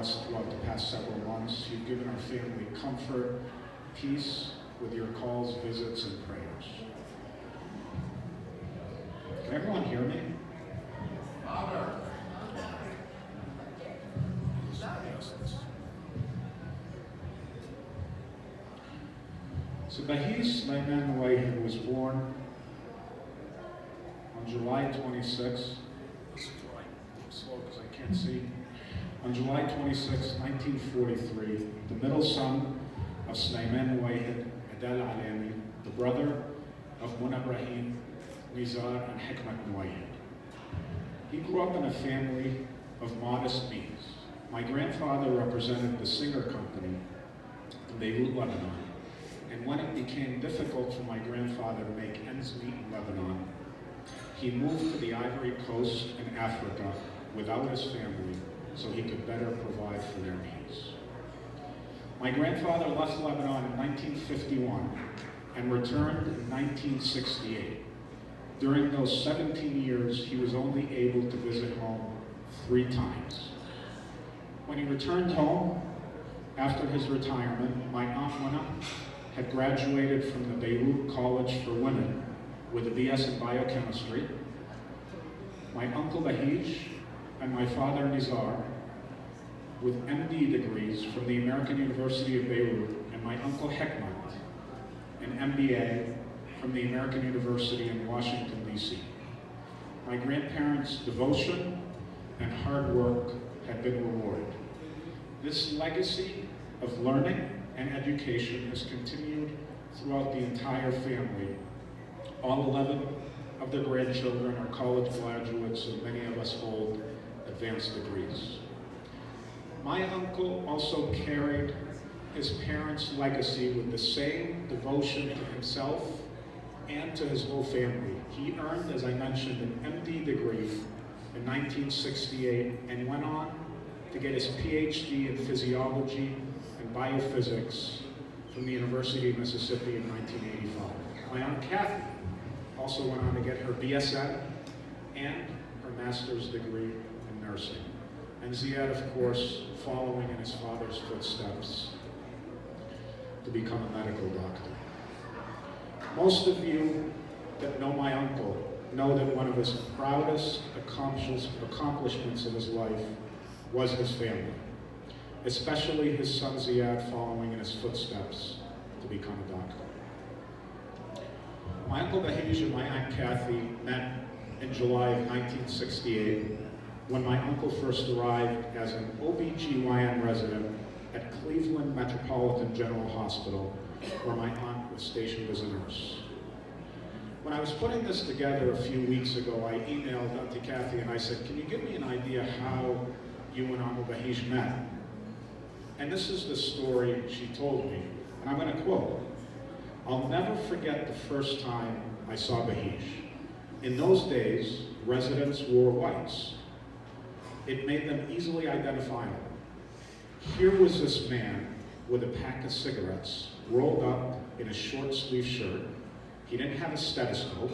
us throughout the past several months. You've given our family comfort, peace with your calls, visits, and prayers. Can everyone hear me? Father. So Bahis Sulaiman Wahid was born on July 26, slow because I can't see, on July 26, 1943, the middle son of Sulaiman Wahid Adal Alami, the brother of Muna Ibrahim, Nizar, and Hikmat Wahid. He grew up in a family of modest means. My grandfather represented the Singer Company in Beirut, Lebanon, and when it became difficult for my grandfather to make ends meet in Lebanon, he moved to the Ivory Coast in Africa without his family so he could better provide for their needs. My grandfather left Lebanon in 1951 and returned in 1968. During those 17 years, he was only able to visit home 3 times. When he returned home, after his retirement, my Aunt Muna had graduated from the Beirut College for Women with a BS in biochemistry. My uncle Bahij and my father Nizar with MD degrees from the American University of Beirut, and my uncle Hekmat, an MBA from the American University in Washington, D.C. My grandparents' devotion and hard work had been rewarded. This legacy of learning and education has continued throughout the entire family. All 11 of their grandchildren are college graduates, and many of us hold advanced degrees. My uncle also carried his parents' legacy with the same devotion to himself and to his whole family. He earned, as I mentioned, an MD degree in 1968 and went on to get his PhD in physiology and biophysics from the University of Mississippi in 1985. My Aunt Kathy also went on to get her BSN and her master's degree in nursing. And Ziad, of course, following in his father's footsteps to become a medical doctor. Most of you that know my uncle know that one of his proudest accomplishments in his life was his family, especially his son Ziad following in his footsteps to become a doctor. My uncle Bahij and my Aunt Kathy met in July of 1968 when my uncle first arrived as an OBGYN resident at Cleveland Metropolitan General Hospital, where my aunt was stationed as a nurse. When I was putting this together a few weeks ago, I emailed Auntie Kathy and I said, can you give me an idea how you and Uncle Bahij met? And this is the story she told me, and I'm going to quote. I'll never forget the first time I saw Bahij. In those days, residents wore whites. It made them easily identifiable. Here was this man with a pack of cigarettes rolled up in a short sleeve shirt. He didn't have a stethoscope,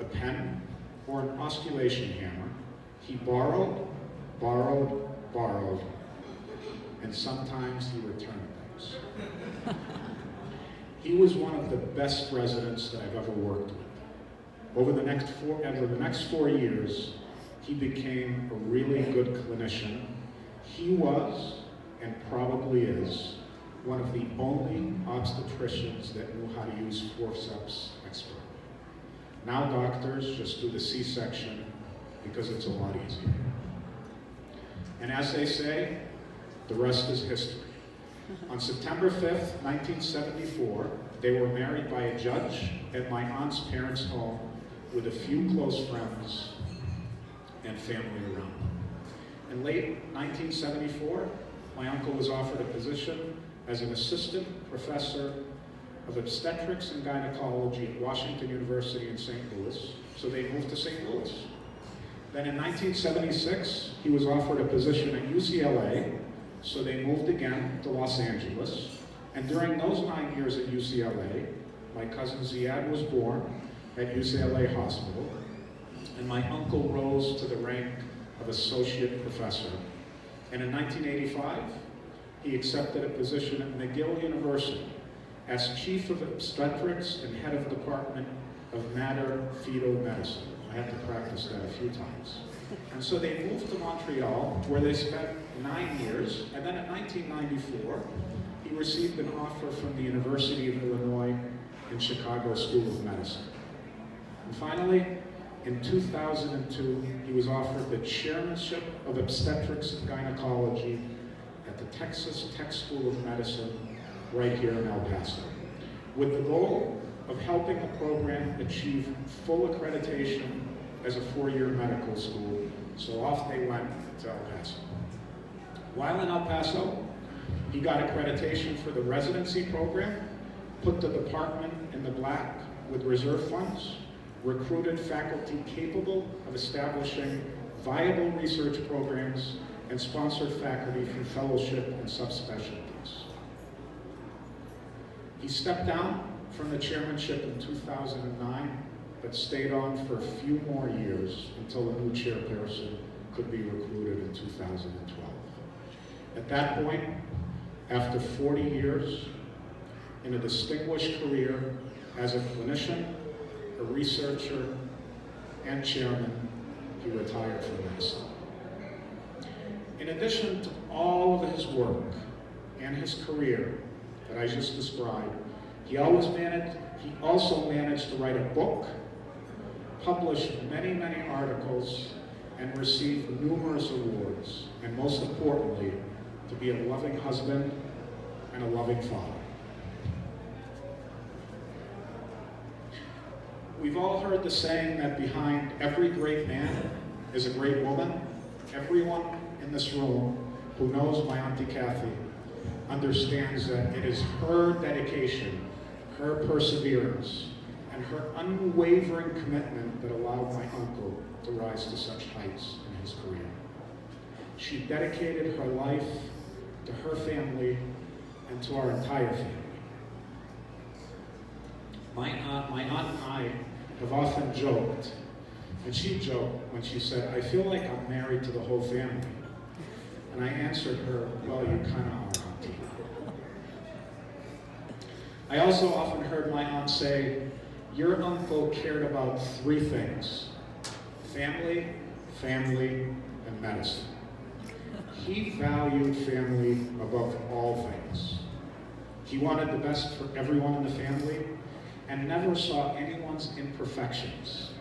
a pen, or an oscillation hammer. He borrowed, and sometimes he returned things. He was one of the best residents that I've ever worked with. Over the next 4 years, he became a really good clinician. He was, and probably is, one of the only obstetricians that knew how to use forceps expertly. Now doctors just do the C-section because it's a lot easier. And as they say, the rest is history. On September 5th, 1974, they were married by a judge at my aunt's parents' home with a few close friends and family around. In late 1974, my uncle was offered a position as an assistant professor of obstetrics and gynecology at Washington University in St. Louis, so they moved to St. Louis. Then in 1976, he was offered a position at UCLA, so they moved again to Los Angeles. And during those 9 years at UCLA, my cousin Ziad was born at UCLA Hospital, and my uncle rose to the rank of associate professor And in 1985, he accepted a position at McGill University as Chief of Obstetrics and Head of Department of Mater-Fetal Medicine. I had to practice that a few times. And so they moved to Montreal, where they spent 9 years, and then in 1994, he received an offer from the University of Illinois in Chicago School of Medicine. And finally, in 2002, he was offered the chairmanship of obstetrics and gynecology at the Texas Tech School of Medicine right here in El Paso, with the goal of helping the program achieve full accreditation as a 4-year medical school. So off they went to El Paso. While in El Paso, he got accreditation for the residency program, put the department in the black with reserve funds, recruited faculty capable of establishing viable research programs, and sponsored faculty for fellowship and subspecialties. He stepped down from the chairmanship in 2009, but stayed on for a few more years until a new chairperson could be recruited in 2012. At that point, after 40 years in a distinguished career as a clinician, a researcher, and chairman, he retired from medicine. In addition to all of his work and his career that I just described, he also managed to write a book, publish many, many articles, and receive numerous awards, and most importantly, to be a loving husband and a loving father. We've all heard the saying that behind every great man is a great woman. Everyone in this room who knows my Auntie Kathy understands that it is her dedication, her perseverance, and her unwavering commitment that allowed my uncle to rise to such heights in his career. She dedicated her life to her family and to our entire family. My aunt and I have often joked, and she joked when she said, "I feel like I'm married to the whole family." And I answered her, "Well, you kind of are, Auntie." I also often heard my aunt say, "Your uncle cared about 3 things: family, family, and medicine." He valued family above all things. He wanted the best for everyone in the family and never saw anyone's imperfections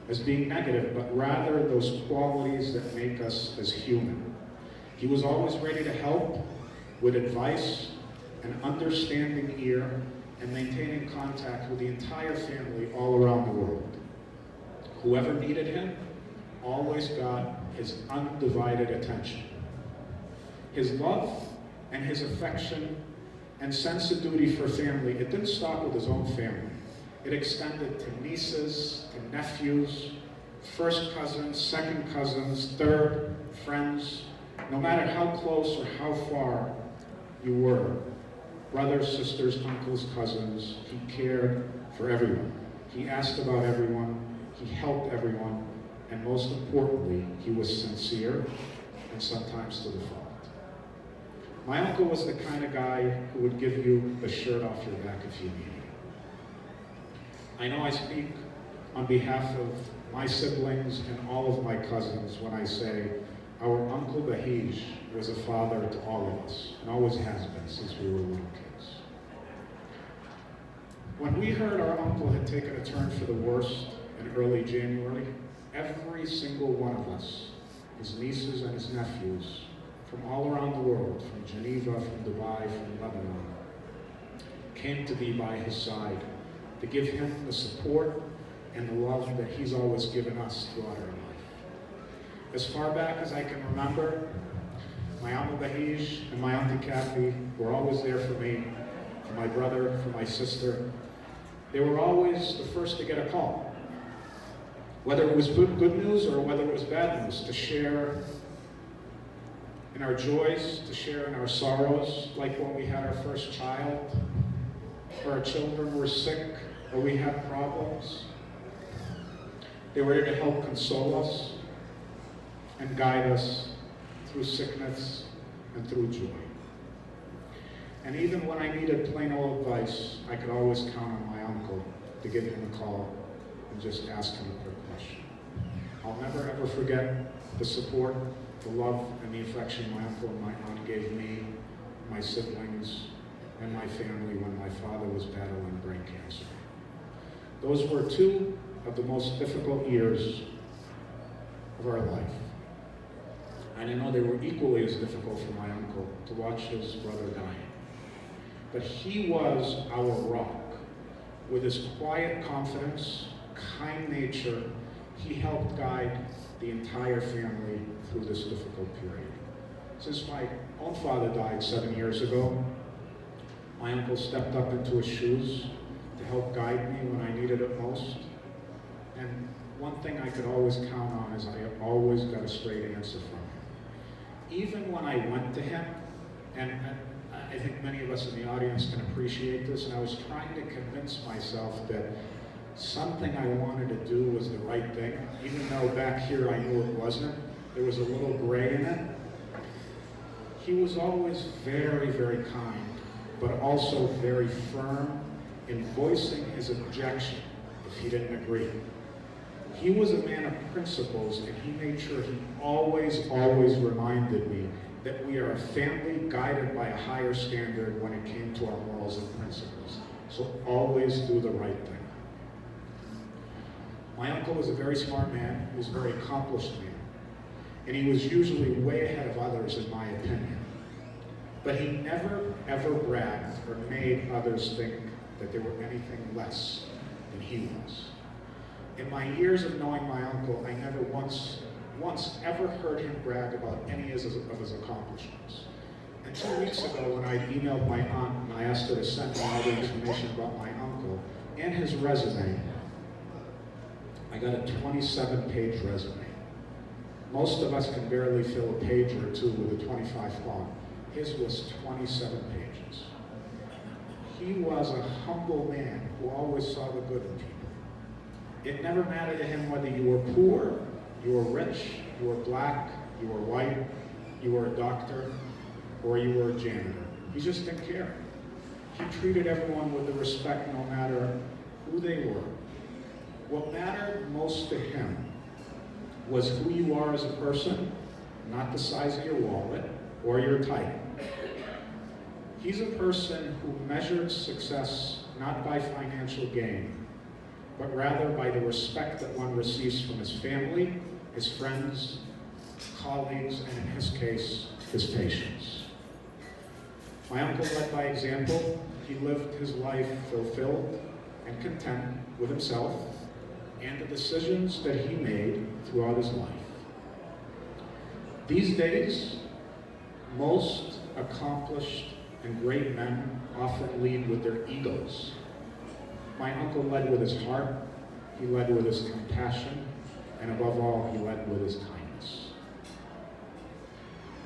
as being negative, but rather those qualities that make us as human. He was always ready to help with advice, an understanding ear, and maintaining contact with the entire family all around the world. Whoever needed him always got his undivided attention. His love and his affection and sense of duty for family, it didn't stop with his own family. It extended to nieces, to nephews, first cousins, second cousins, third, friends. No matter how close or how far you were, brothers, sisters, uncles, cousins, he cared for everyone. He asked about everyone, he helped everyone, and most importantly, he was sincere and sometimes to the fault. My uncle was the kind of guy who would give you the shirt off your back if you needed it. I know I speak on behalf of my siblings and all of my cousins when I say our Uncle Bahij was a father to all of us, and always has been since we were little kids. When we heard our uncle had taken a turn for the worst in early January, every single one of us, his nieces and his nephews, from all around the world, from Geneva, from Dubai, from Lebanon, came to be by his side to give him the support and the love that he's always given us throughout our life. As far back as I can remember, my Uncle Bahij and my Auntie Kathy were always there for me, for my brother, for my sister. They were always the first to get a call. Whether it was good news or whether it was bad news, to share in our joys, to share in our sorrows, like when we had our first child, or our children were sick, or we had problems. They were here to help console us and guide us through sickness, and through joy. And even when I needed plain old advice, I could always count on my uncle to give him a call and just ask him a quick question. I'll never ever forget the support, the love, and the affection my uncle and my aunt gave me, my siblings, and my family when my father was battling brain cancer. Those were two of the most difficult years of our life. And I know they were equally as difficult for my uncle to watch his brother dying. But he was our rock. With his quiet confidence, kind nature, he helped guide the entire family through this difficult period. Since my own father died 7 years ago, my uncle stepped up into his shoes to help guide me when I needed it most. And one thing I could always count on is I always got a straight answer from him. Even when I went to him, and I think many of us in the audience can appreciate this, and I was trying to convince myself that something I wanted to do was the right thing, even though back here I knew it wasn't. There was a little gray in it. He was always very, very kind, but also very firm in voicing his objection if he didn't agree. He was a man of principles, and he made sure he always reminded me that we are a family guided by a higher standard when it came to our morals and principles. So always do the right thing. My uncle was a very smart man. He was a very accomplished man. And he was usually way ahead of others, in my opinion. But he never, ever bragged or made others think that they were anything less than he was. In my years of knowing my uncle, I never once ever heard him brag about any of his accomplishments. And 2 weeks ago, when I emailed my aunt and I asked her to send me all the information about my uncle and his resume, I got a 27-page resume. Most of us can barely fill a page or two with a 25 font. His was 27 pages. He was a humble man who always saw the good in people. It never mattered to him whether you were poor, you were rich, you were black, you were white, you were a doctor, or you were a janitor. He just didn't care. He treated everyone with the respect no matter who they were. What mattered most to him was who you are as a person, not the size of your wallet or your title. He's a person who measured success not by financial gain, but rather by the respect that one receives from his family, his friends, colleagues, and in his case, his patients. My uncle led by example. He lived his life fulfilled and content with himself and the decisions that he made throughout his life. These days, most accomplished and great men often lead with their egos. My uncle led with his heart, he led with his compassion, and above all, he led with his kindness.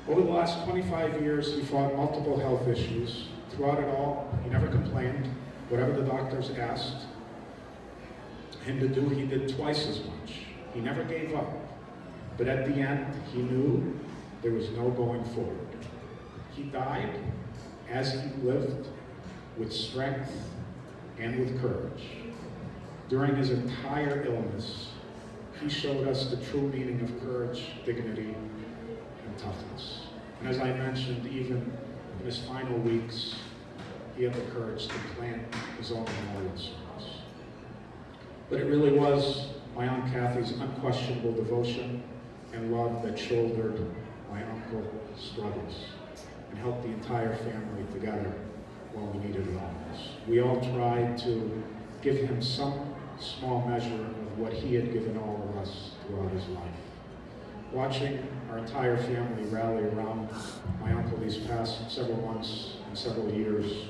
Over the last 25 years, he fought multiple health issues. Throughout it all, he never complained. Whatever the doctors asked him to do, he did twice as much. He never gave up. But at the end, he knew there was no going forward. He died as he lived, with strength and with courage. During his entire illness, he showed us the true meaning of courage, dignity, and toughness. And as I mentioned, even in his final weeks, he had the courage to plant his own memorial service. But it really was my Aunt Kathy's unquestionable devotion and love that shouldered my uncle's struggles and helped the entire family together when we needed it most. We all tried to give him some small measure of what he had given all of us throughout his life. Watching our entire family rally around my uncle these past several months and several years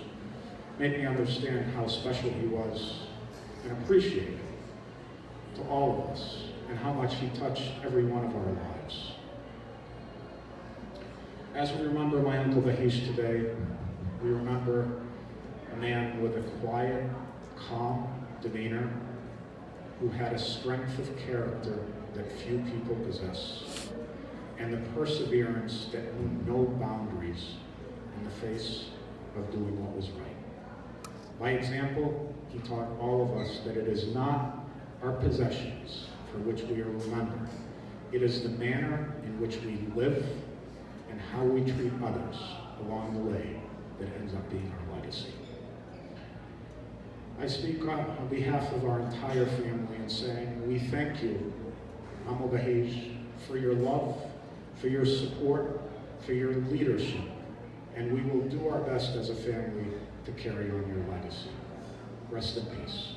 made me understand how special he was and appreciated to all of us and how much he touched every one of our lives. As we remember my Uncle Vahish today, we remember a man with a quiet, calm demeanor who had a strength of character that few people possess. and the perseverance that knew no boundaries in the face of doing what was right. By example, he taught all of us that it is not our possessions for which we are remembered. It is the manner in which we live and how we treat others along the way that ends up being our legacy. I speak on behalf of our entire family in saying we thank you, Amo Bahij, for your love, for your support, for your leadership, and we will do our best as a family to carry on your legacy. Rest in peace.